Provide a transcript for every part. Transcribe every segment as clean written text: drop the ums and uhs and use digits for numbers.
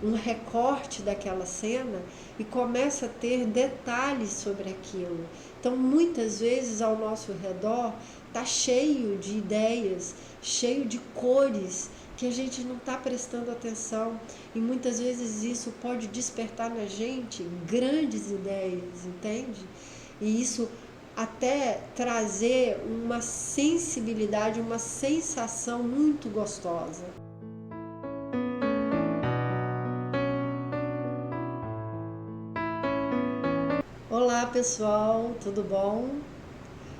um recorte daquela cena e começa a ter detalhes sobre aquilo. Então, muitas vezes ao nosso redor está cheio de ideias, cheio de cores que a gente não está prestando atenção, e muitas vezes isso pode despertar na gente grandes ideias, entende? E isso até trazer uma sensibilidade, uma sensação muito gostosa. Olá pessoal, tudo bom?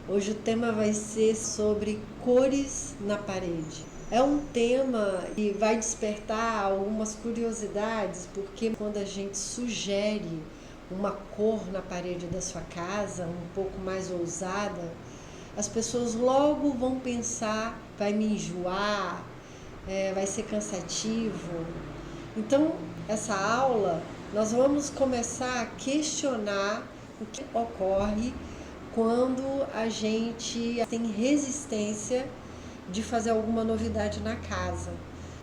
Hoje o tema vai ser sobre cores na parede. É um tema que vai despertar algumas curiosidades, porque quando a gente sugere uma cor na parede da sua casa, um pouco mais ousada, as pessoas logo vão pensar, vai me enjoar, vai ser cansativo. Então, essa aula, nós vamos começar a questionar o que ocorre quando a gente tem resistência de fazer alguma novidade na casa.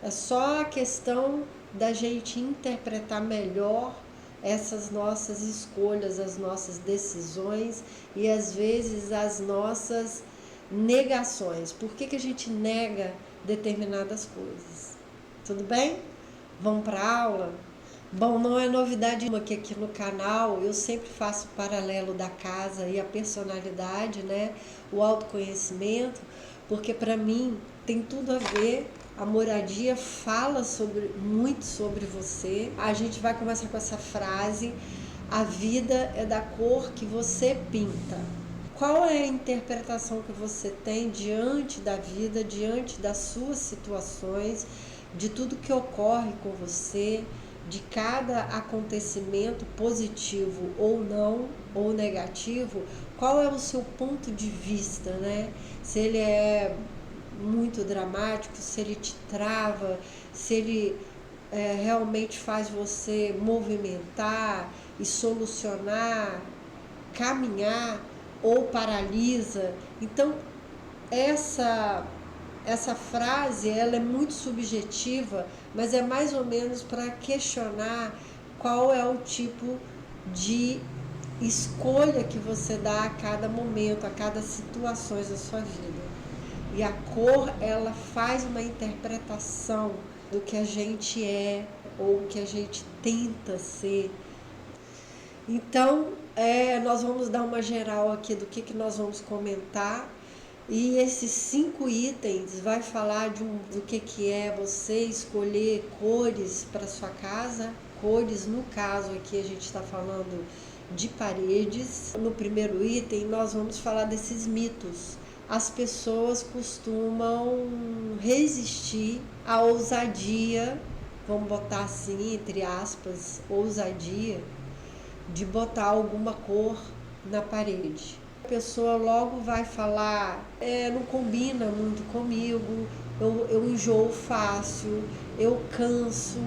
É só a questão da gente interpretar melhor essas nossas escolhas, as nossas decisões e às vezes as nossas negações. Por que a gente nega determinadas coisas? Tudo bem? Vamos para a aula? Bom, não é novidade nenhuma que aqui no canal eu sempre faço o paralelo da casa e a personalidade, né? O autoconhecimento, porque para mim tem tudo a ver. A moradia fala muito sobre você. A gente vai começar com essa frase: a vida é da cor que você pinta. Qual é a interpretação que você tem diante da vida, diante das suas situações, de tudo que ocorre com você, de cada acontecimento positivo ou não, ou negativo? Qual é o seu ponto de vista, né? Se ele é muito dramático, se ele te trava, se ele realmente faz você movimentar e solucionar, caminhar, ou paralisa. Então essa frase ela é muito subjetiva, mas é mais ou menos para questionar qual é o tipo de escolha que você dá a cada momento, a cada situação da sua vida. E a cor, ela faz uma interpretação do que a gente é ou que a gente tenta ser. Então, nós vamos dar uma geral aqui do que nós vamos comentar. E esses 5 itens vai falar do que é você escolher cores para sua casa. Cores, no caso aqui a gente está falando de paredes. No primeiro item nós vamos falar desses mitos. As pessoas costumam resistir à ousadia, vamos botar assim, entre aspas, ousadia, de botar alguma cor na parede. A pessoa logo vai falar, não combina muito comigo, eu enjoo fácil, eu canso.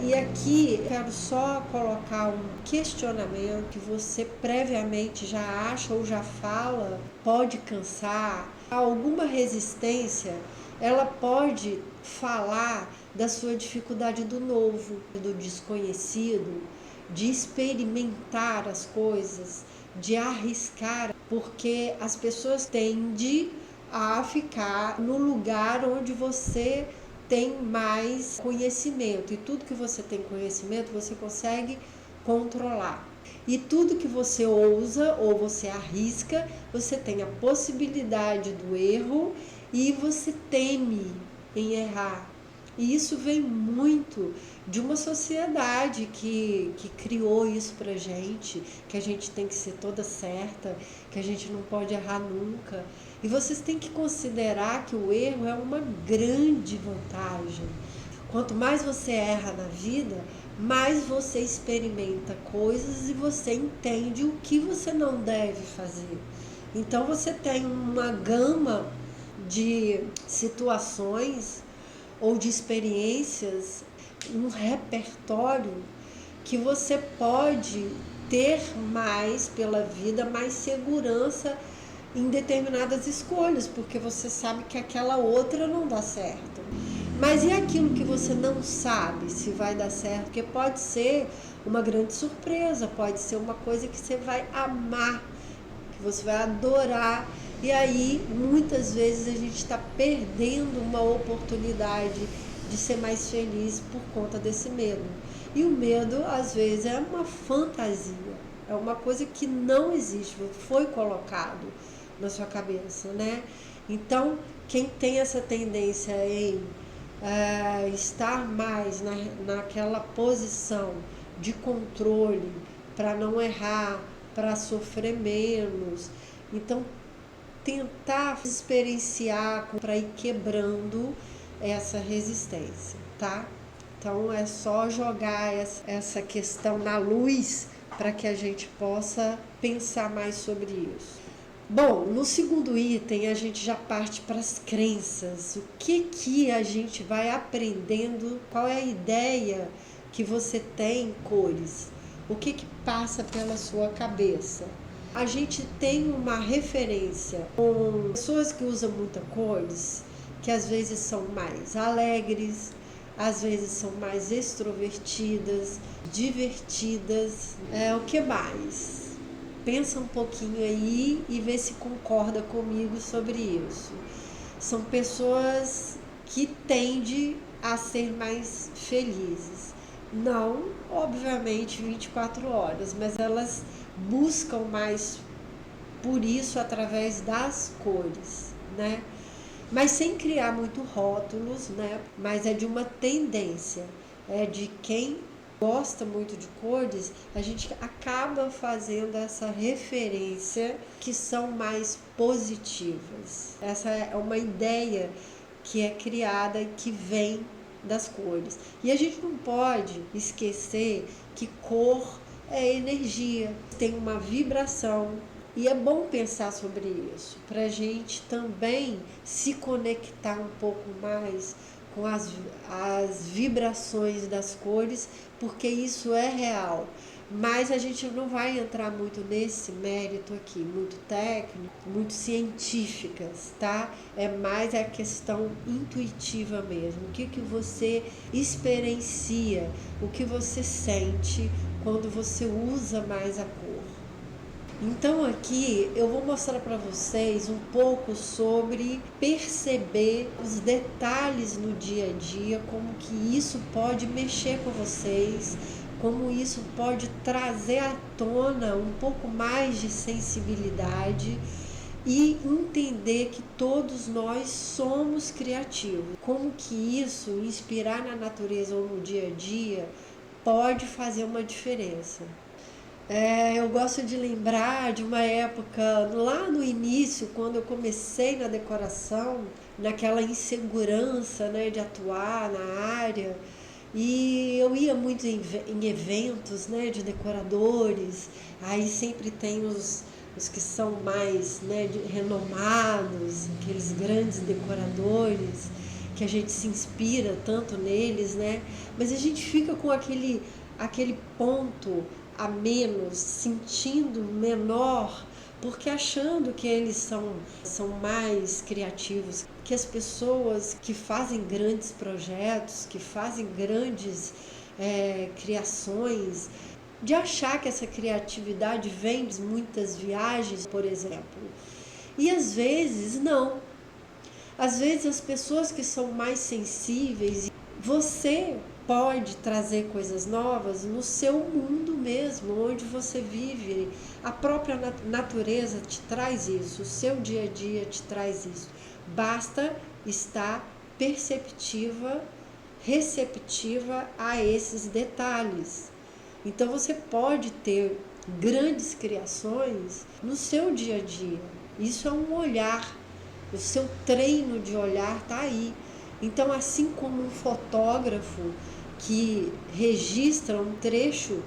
E aqui eu quero só colocar um questionamento que você previamente já acha ou já fala, pode cansar. Alguma resistência, ela pode falar da sua dificuldade do novo, do desconhecido, de experimentar as coisas, de arriscar, porque as pessoas tendem a ficar no lugar onde você tem mais conhecimento, e tudo que você tem conhecimento você consegue controlar. E tudo que você ousa ou você arrisca, você tem a possibilidade do erro e você teme em errar. E isso vem muito de uma sociedade que criou isso pra gente, que a gente tem que ser toda certa, que a gente não pode errar nunca. E vocês têm que considerar que o erro é uma grande vantagem. Quanto mais você erra na vida, mais você experimenta coisas e você entende o que você não deve fazer. Então você tem uma gama de situações ou de experiências, um repertório que você pode ter mais pela vida, mais segurança em determinadas escolhas, porque você sabe que aquela outra não dá certo. Mas e aquilo que você não sabe se vai dar certo? Porque pode ser uma grande surpresa, pode ser uma coisa que você vai amar, que você vai adorar. E aí, muitas vezes, a gente está perdendo uma oportunidade de ser mais feliz por conta desse medo. E o medo, às vezes, é uma fantasia, é uma coisa que não existe, foi colocado na sua cabeça, né? Então, quem tem essa tendência em estar mais naquela posição de controle, para não errar, para sofrer menos, então tentar experienciar para ir quebrando essa resistência, tá? Então é só jogar essa questão na luz para que a gente possa pensar mais sobre isso. Bom, no segundo item a gente já parte para as crenças. O que a gente vai aprendendo? Qual é a ideia que você tem em cores? O que passa pela sua cabeça? A gente tem uma referência com pessoas que usam muita cores, que às vezes são mais alegres, às vezes são mais extrovertidas, divertidas. O que mais? Pensa um pouquinho aí e vê se concorda comigo sobre isso. São pessoas que tendem a ser mais felizes. Não, obviamente, 24 horas, mas elas buscam mais por isso através das cores, né? Mas sem criar muito rótulos, né? Mas é de uma tendência, é de quem gosta muito de cores, a gente acaba fazendo essa referência que são mais positivas. Essa é uma ideia que é criada e que vem das cores. E a gente não pode esquecer que cor é energia, tem uma vibração. E é bom pensar sobre isso, para a gente também se conectar um pouco mais com as vibrações das cores, porque isso é real. Mas a gente não vai entrar muito nesse mérito aqui, muito técnico, muito científicas, tá? É mais a questão intuitiva mesmo. O que você experiencia, o que você sente quando você usa mais a cor. Então aqui eu vou mostrar para vocês um pouco sobre perceber os detalhes no dia a dia, como que isso pode mexer com vocês, como isso pode trazer à tona um pouco mais de sensibilidade e entender que todos nós somos criativos. Como que isso, inspirar na natureza ou no dia a dia, pode fazer uma diferença. Eu gosto de lembrar de uma época lá no início, quando eu comecei na decoração, naquela insegurança, né, de atuar na área, e eu ia muito em eventos, né, de decoradores. Aí sempre tem os que são mais, né, renomados, aqueles grandes decoradores que a gente se inspira tanto neles, né? Mas a gente fica com aquele ponto a menos, sentindo menor, porque achando que eles são mais criativos, que as pessoas que fazem grandes projetos, que fazem grandes criações, de achar que essa criatividade vem de muitas viagens, por exemplo. E às vezes não. Às vezes as pessoas que são mais sensíveis, você pode trazer coisas novas no seu mundo mesmo, onde você vive. A própria natureza te traz isso, o seu dia a dia te traz isso. Basta estar perceptiva, receptiva a esses detalhes. Então você pode ter grandes criações no seu dia a dia. Isso é um olhar, o seu treino de olhar está aí. Então, assim como um fotógrafo que registra um trecho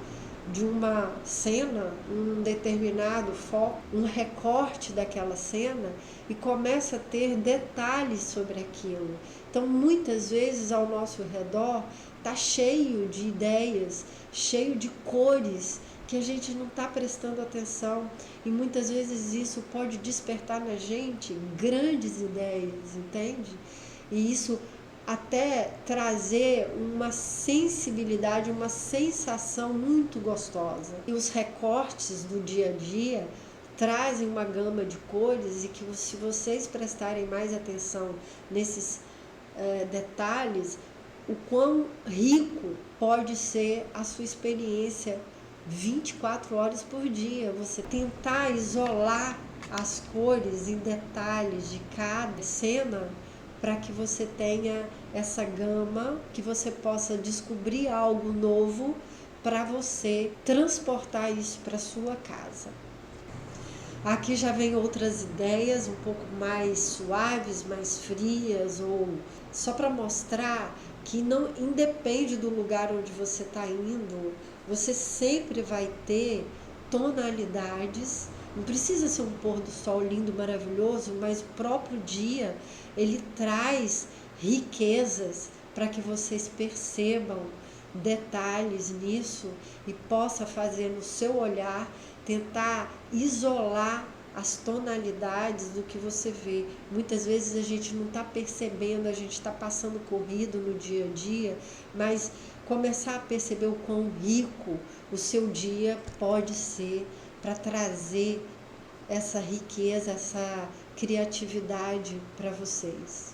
de uma cena, um determinado foco, um recorte daquela cena e começa a ter detalhes sobre aquilo. Então, muitas vezes ao nosso redor está cheio de ideias, cheio de cores que a gente não está prestando atenção, e muitas vezes isso pode despertar na gente grandes ideias, entende? E isso até trazer uma sensibilidade, uma sensação muito gostosa. E os recortes do dia a dia trazem uma gama de cores e que, se vocês prestarem mais atenção nesses detalhes, o quão rico pode ser a sua experiência 24 horas por dia. Você tentar isolar as cores em detalhes de cada cena para que você tenha essa gama, que você possa descobrir algo novo para você transportar isso para sua casa. Aqui já vem outras ideias um pouco mais suaves, mais frias, ou só para mostrar que não independe do lugar onde você está indo, você sempre vai ter tonalidades. Não precisa ser um pôr do sol lindo, maravilhoso, mas o próprio dia ele traz riquezas para que vocês percebam detalhes nisso e possa fazer no seu olhar tentar isolar as tonalidades do que você vê. Muitas vezes a gente não está percebendo, a gente está passando corrido no dia a dia, mas começar a perceber o quão rico o seu dia pode ser para trazer essa riqueza, essa criatividade para vocês.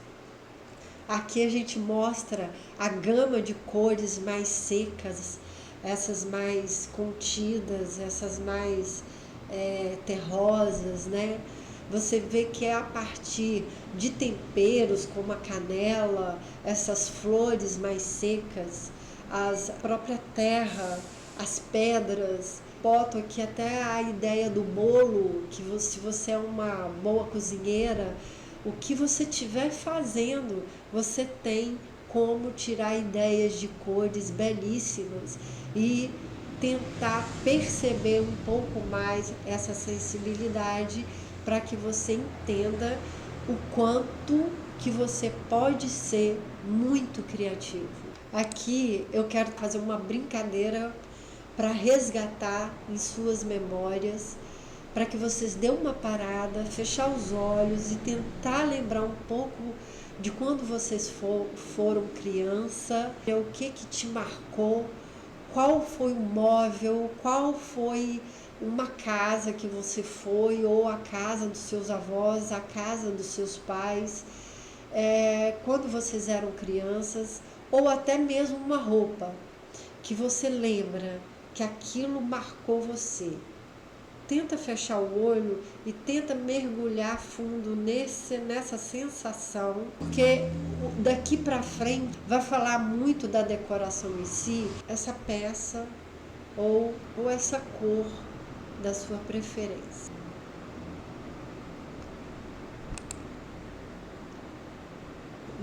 Aqui a gente mostra a gama de cores mais secas, essas mais contidas, essas mais terrosas, né? Você vê que é a partir de temperos como a canela, essas flores mais secas, a própria terra, as pedras. Boto aqui até a ideia do bolo, que se você é uma boa cozinheira, o que você estiver fazendo, você tem como tirar ideias de cores belíssimas e tentar perceber um pouco mais essa sensibilidade para que você entenda o quanto que você pode ser muito criativo. Aqui eu quero fazer uma brincadeira para resgatar em suas memórias, para que vocês dêem uma parada, fechar os olhos e tentar lembrar um pouco de quando vocês foram criança, o que te marcou, qual foi o móvel, qual foi uma casa que você foi, ou a casa dos seus avós, a casa dos seus pais, quando vocês eram crianças, ou até mesmo uma roupa que você lembra que aquilo marcou você. Tenta fechar o olho e tenta mergulhar fundo nessa sensação, porque daqui para frente vai falar muito da decoração em si, essa peça ou essa cor da sua preferência.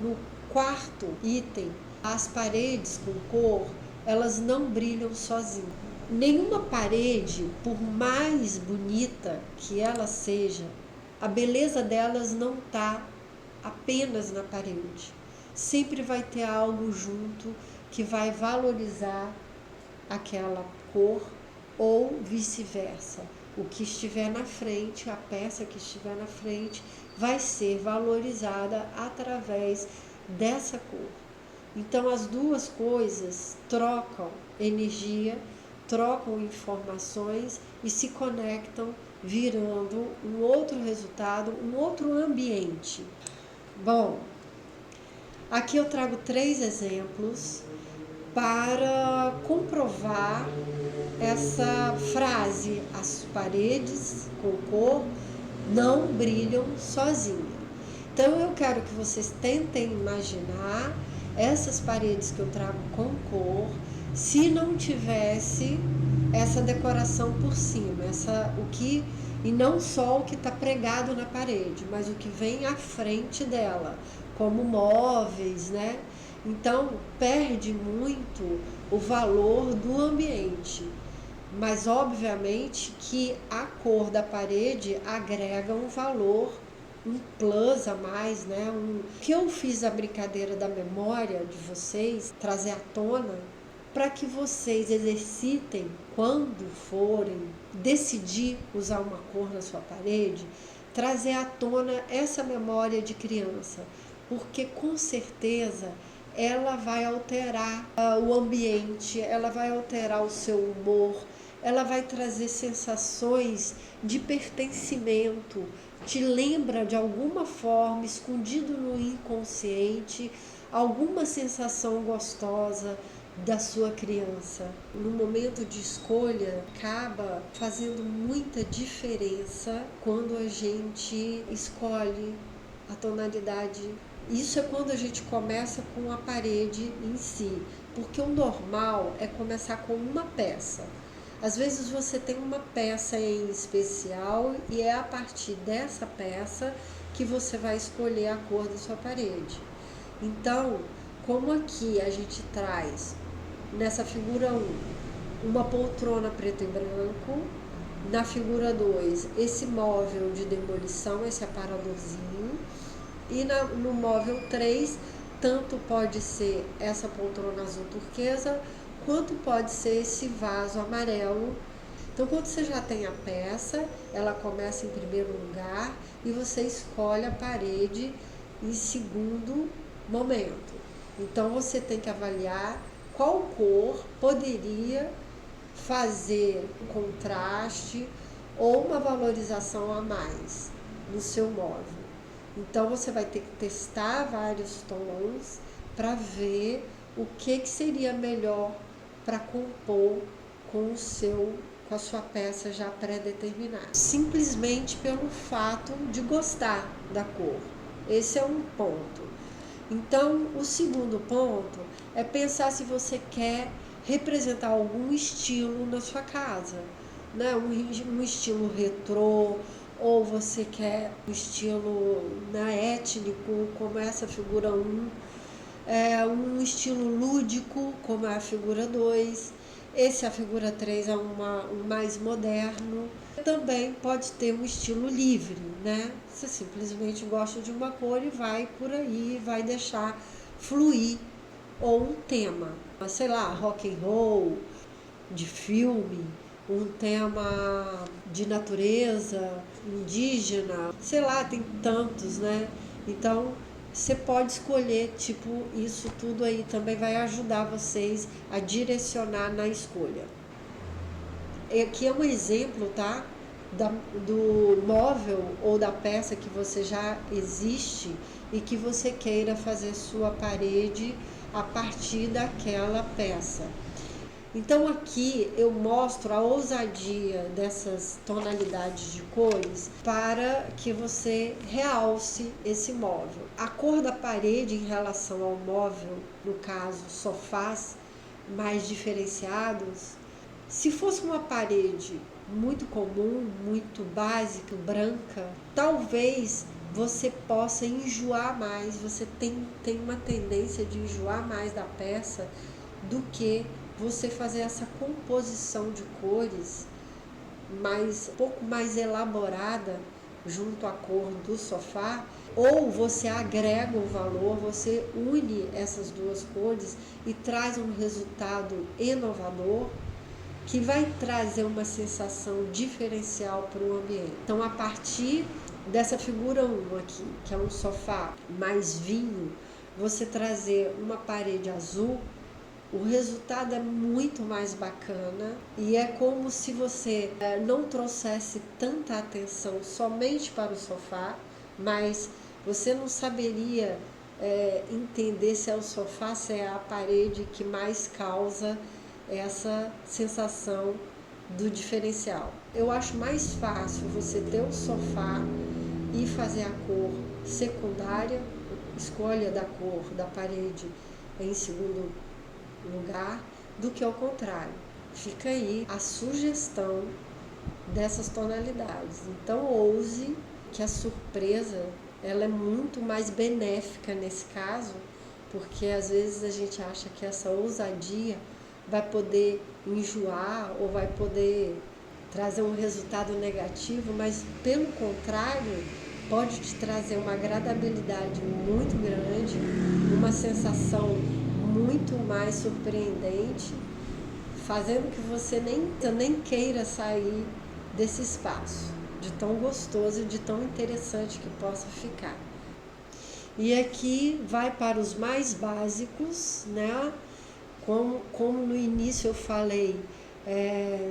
No quarto item, as paredes com cor, elas não brilham sozinhas. Nenhuma parede, por mais bonita que ela seja, a beleza delas não está apenas na parede. Sempre vai ter algo junto que vai valorizar aquela cor ou vice-versa. O que estiver na frente, a peça que estiver na frente, vai ser valorizada através dessa cor. Então as duas coisas trocam energia, trocam informações e se conectam, virando um outro resultado, um outro ambiente. Bom, aqui eu trago 3 exemplos para comprovar essa frase: as paredes com cor não brilham sozinhas. Então eu quero que vocês tentem imaginar essas paredes que eu trago com cor, se não tivesse essa decoração por cima, e não só o que está pregado na parede, mas o que vem à frente dela, como móveis, né? Então perde muito o valor do ambiente, mas obviamente que a cor da parede agrega um valor, um plus a mais, né? Que eu fiz a brincadeira da memória de vocês, trazer à tona, para que vocês exercitem quando forem decidir usar uma cor na sua parede, trazer à tona essa memória de criança. porque com certeza ela vai alterar o ambiente, ela vai alterar o seu humor, ela vai trazer sensações de pertencimento, te lembra de alguma forma, escondido no inconsciente, alguma sensação gostosa da sua criança. No momento de escolha, acaba fazendo muita diferença quando a gente escolhe a tonalidade. Isso é quando a gente começa com a parede em si, porque o normal é começar com uma peça. Às vezes você tem uma peça em especial e é a partir dessa peça que você vai escolher a cor da sua parede. Então, como aqui a gente traz nessa figura 1 uma poltrona preto e branco, na figura 2 esse móvel de demolição, esse aparadorzinho, e no móvel 3 tanto pode ser essa poltrona azul turquesa, quanto pode ser esse vaso amarelo. Então, quando você já tem a peça, ela começa em primeiro lugar e você escolhe a parede em segundo momento. Então, você tem que avaliar qual cor poderia fazer um contraste ou uma valorização a mais no seu móvel. Então, você vai ter que testar vários tons para ver o que seria melhor para compor com a sua peça já pré-determinada. Simplesmente pelo fato de gostar da cor. Esse é um ponto. Então, o segundo ponto é pensar se você quer representar algum estilo na sua casa, né? Um estilo retrô, ou você quer um estilo étnico, como essa figura 1, um estilo lúdico, como é a figura 2, a figura 3 é um mais moderno. Também pode ter um estilo livre, né? Você simplesmente gosta de uma cor e vai por aí, vai deixar fluir. Ou um tema, sei lá, rock and roll, de filme, um tema de natureza, indígena, sei lá, tem tantos, né? Então, você pode escolher, tipo, isso tudo aí também vai ajudar vocês a direcionar na escolha. Aqui é um exemplo, tá? Do móvel ou da peça que você já existe e que você queira fazer sua parede a partir daquela peça. Então aqui eu mostro a ousadia dessas tonalidades de cores para que você realce esse móvel. A cor da parede em relação ao móvel, no caso sofás mais diferenciados, se fosse uma parede muito comum, muito básica, branca, talvez você possa enjoar mais, você tem uma tendência de enjoar mais da peça do que você fazer essa composição de cores um pouco mais elaborada junto à cor do sofá, ou você agrega o valor, você une essas duas cores e traz um resultado inovador que vai trazer uma sensação diferencial para o ambiente. Então, a partir dessa figura 1 aqui, que é um sofá mais vinho, você trazer uma parede azul, o resultado é muito mais bacana e é como se você não trouxesse tanta atenção somente para o sofá, mas você não saberia entender se é o sofá, se é a parede que mais causa essa sensação do diferencial. Eu acho mais fácil você ter um sofá e fazer a cor secundária, escolha da cor da parede em segundo lugar, do que ao contrário. Fica aí a sugestão dessas tonalidades. Então ouse, que a surpresa ela é muito mais benéfica nesse caso, porque às vezes a gente acha que essa ousadia vai poder enjoar ou vai poder trazer um resultado negativo, mas pelo contrário, pode te trazer uma agradabilidade muito grande, uma sensação muito mais surpreendente, fazendo que você nem queira sair desse espaço, de tão gostoso e de tão interessante que possa ficar. E aqui vai para os mais básicos, né? Como no início eu falei,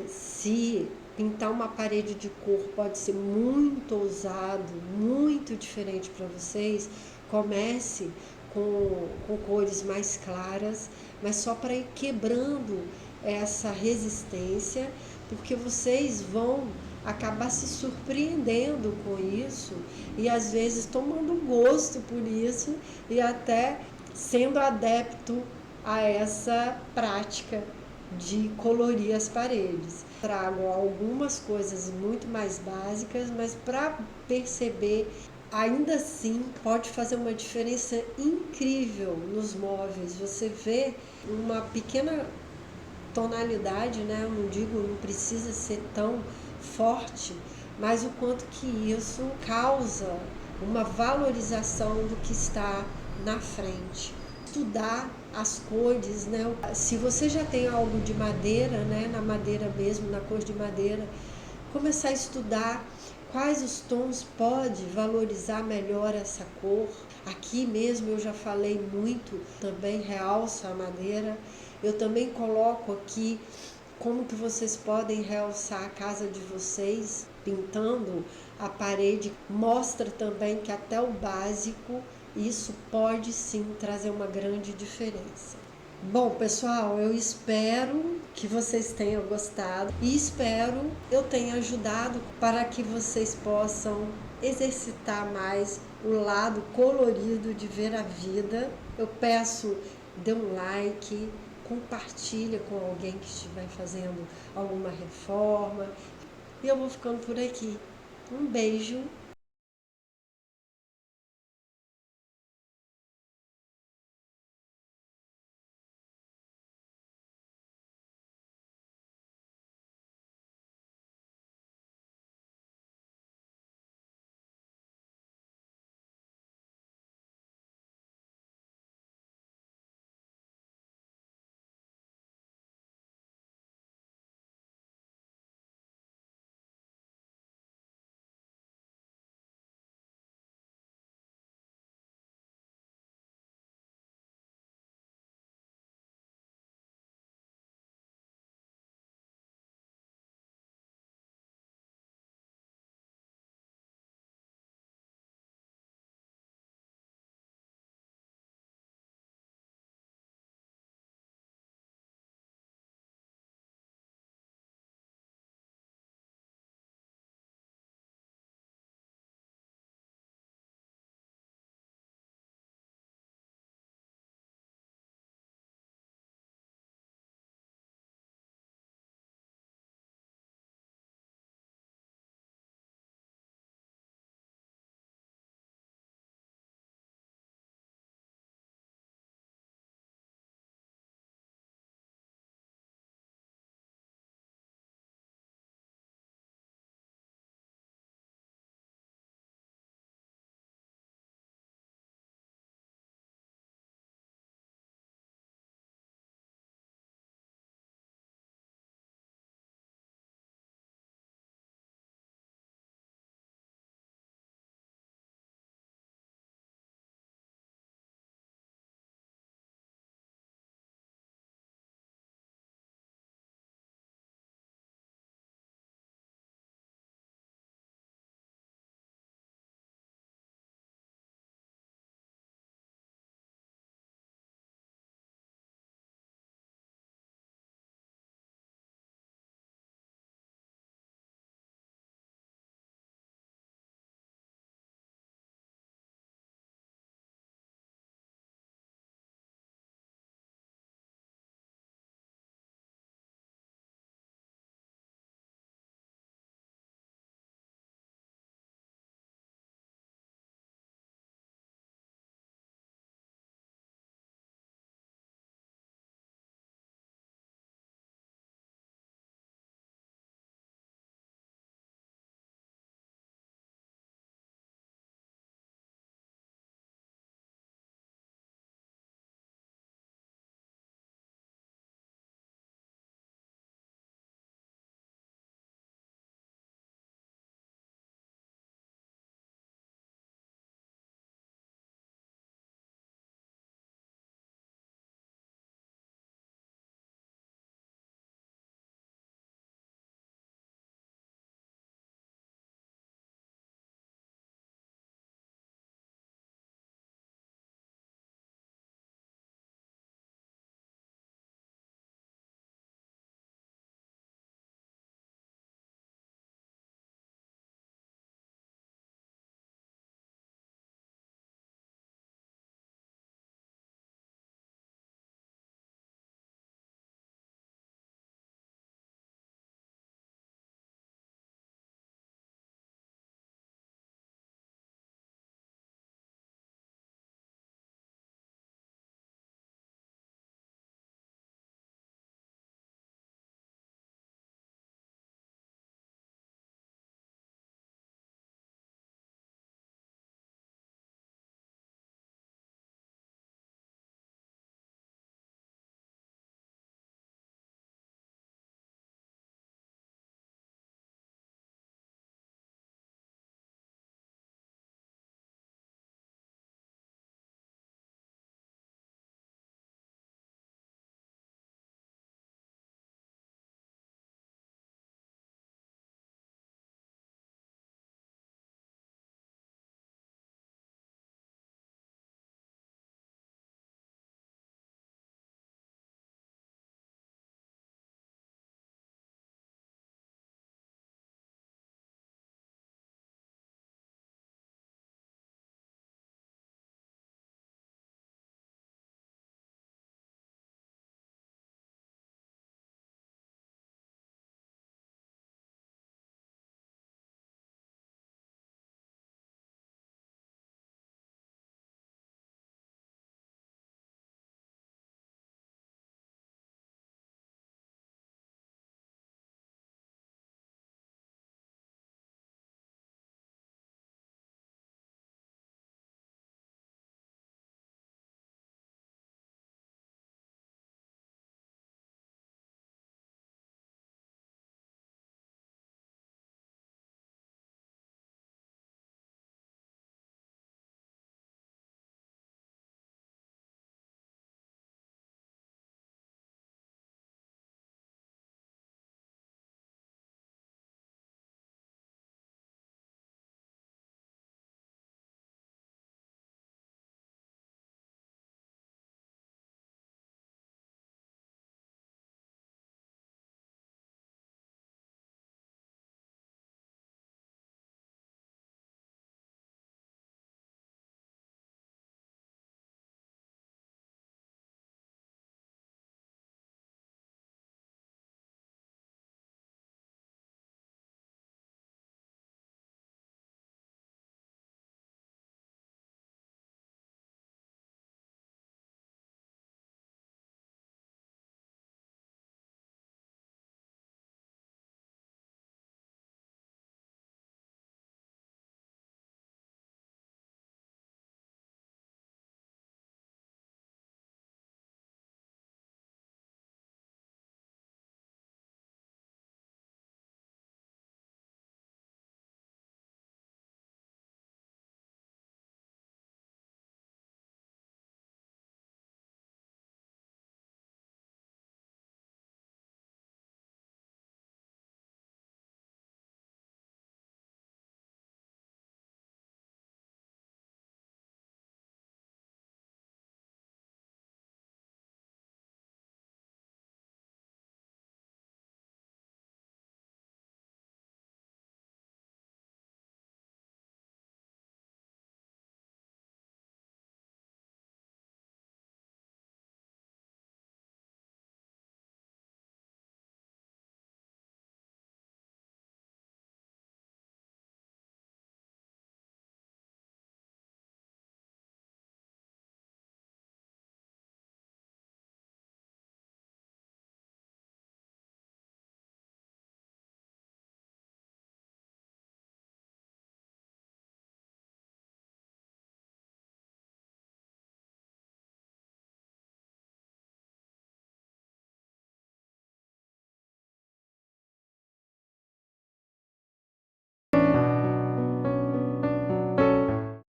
se pintar uma parede de cor pode ser muito ousado, muito diferente para vocês, comece com cores mais claras, mas só para ir quebrando essa resistência, porque vocês vão acabar se surpreendendo com isso e às vezes tomando gosto por isso e até sendo adepto a essa prática de colorir as paredes. Trago algumas coisas muito mais básicas, mas para perceber, ainda assim pode fazer uma diferença incrível nos móveis. Você vê uma pequena tonalidade, né? Eu não digo, não precisa ser tão forte, mas o quanto que isso causa uma valorização do que está na frente. Estudar as cores, né? Se você já tem algo de madeira, né? Na madeira mesmo, na cor de madeira, começar a estudar quais os tons pode valorizar melhor essa cor. Aqui mesmo eu já falei muito, também realça a madeira. Eu também coloco aqui como que vocês podem realçar a casa de vocês, pintando a parede. Mostra também que até o básico, isso pode sim trazer uma grande diferença. Bom, pessoal, eu espero que vocês tenham gostado e espero eu tenha ajudado para que vocês possam exercitar mais o lado colorido de ver a vida. Eu peço, dê um like, compartilha com alguém que estiver fazendo alguma reforma. E eu vou ficando por aqui. Um beijo